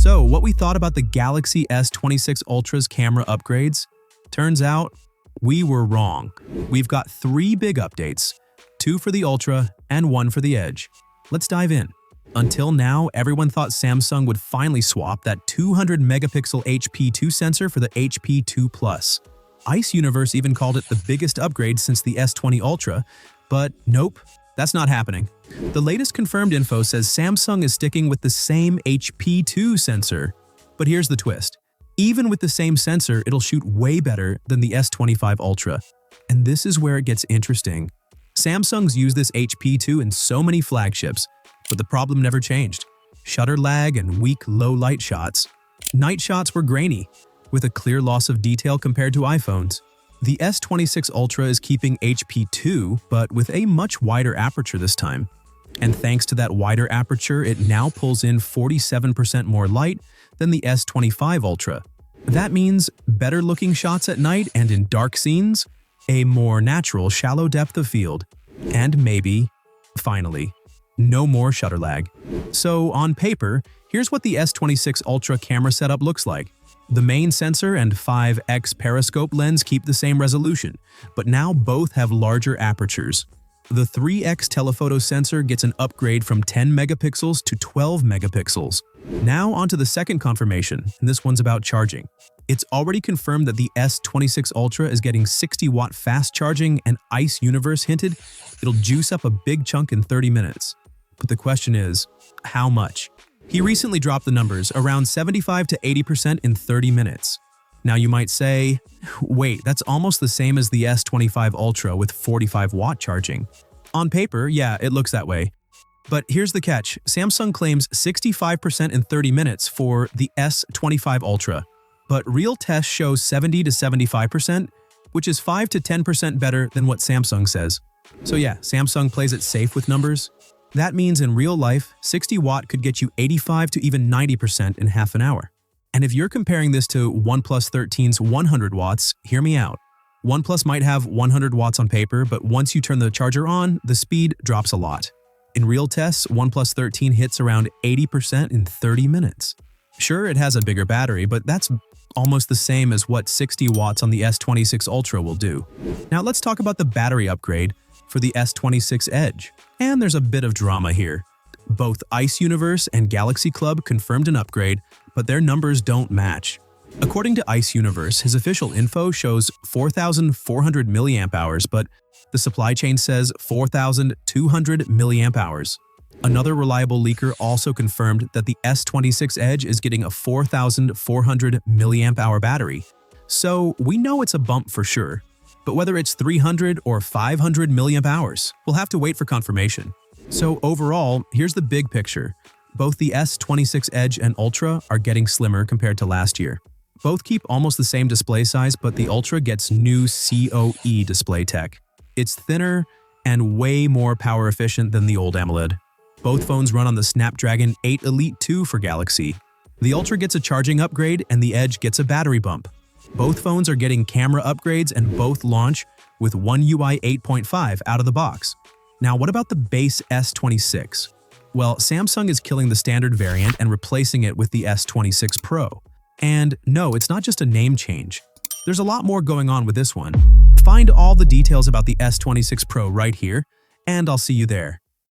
So, what we thought about the Galaxy S26 Ultra's camera upgrades? Turns out, we were wrong. We've got 3 big updates, 2 for the Ultra and 1 for the Edge. Let's dive in. Until now, everyone thought Samsung would finally swap that 200-megapixel HP2 sensor for the HP2 Plus. Ice Universe even called it the biggest upgrade since the S20 Ultra, but nope, that's not happening. The latest confirmed info says Samsung is sticking with the same HP2 sensor. But here's the twist. Even with the same sensor, it'll shoot way better than the S25 Ultra. And this is where it gets interesting. Samsung's used this HP2 in so many flagships, but the problem never changed. Shutter lag and weak low-light shots. Night shots were grainy, with a clear loss of detail compared to iPhones. The S26 Ultra is keeping HP2, but with a much wider aperture this time. And thanks to that wider aperture, it now pulls in 47% more light than the S25 Ultra. That means better-looking shots at night and in dark scenes, a more natural shallow depth of field, and maybe, finally, no more shutter lag. So on paper, here's what the S26 Ultra camera setup looks like. The main sensor and 5x periscope lens keep the same resolution, but now both have larger apertures. The 3x telephoto sensor gets an upgrade from 10 megapixels to 12 megapixels. Now onto the second confirmation, and this one's about charging. It's already confirmed that the S26 Ultra is getting 60-watt fast charging, and Ice Universe hinted it'll juice up a big chunk in 30 minutes. But the question is, how much? He recently dropped the numbers, around 75 to 80% in 30 minutes. Now you might say, wait, that's almost the same as the S25 Ultra with 45-watt charging. On paper, yeah, it looks that way. But here's the catch. Samsung claims 65% in 30 minutes for the S25 Ultra. But real tests show 70 to 75%, which is 5 to 10% better than what Samsung says. So yeah, Samsung plays it safe with numbers. That means in real life, 60 watt could get you 85 to even 90% in half an hour. And if you're comparing this to OnePlus 13's 100 watts, hear me out. OnePlus might have 100 watts on paper, but once you turn the charger on, the speed drops a lot. In real tests, OnePlus 13 hits around 80% in 30 minutes. Sure, it has a bigger battery, but that's almost the same as what 60 watts on the S26 Ultra will do. Now let's talk about the battery upgrade for the S26 Edge. And there's a bit of drama here. Both Ice Universe and Galaxy Club confirmed an upgrade, but their numbers don't match. According to Ice Universe, his official info shows 4,400 mAh, but the supply chain says 4,200 mAh. Another reliable leaker also confirmed that the S26 Edge is getting a 4,400 mAh battery. So we know it's a bump for sure. But whether it's 300 or 500 mAh, we'll have to wait for confirmation. So overall, here's the big picture. Both the S26 Edge and Ultra are getting slimmer compared to last year. Both keep almost the same display size, but the Ultra gets new COE display tech. It's thinner and way more power efficient than the old AMOLED. Both phones run on the Snapdragon 8 Elite 2 for Galaxy. The Ultra gets a charging upgrade and the Edge gets a battery bump. Both phones are getting camera upgrades and both launch with One UI 8.5 out of the box. Now, what about the base S26? Well, Samsung is killing the standard variant and replacing it with the S26 Pro. And no, it's not just a name change. There's a lot more going on with this one. Find all the details about the S26 Pro right here, and I'll see you there.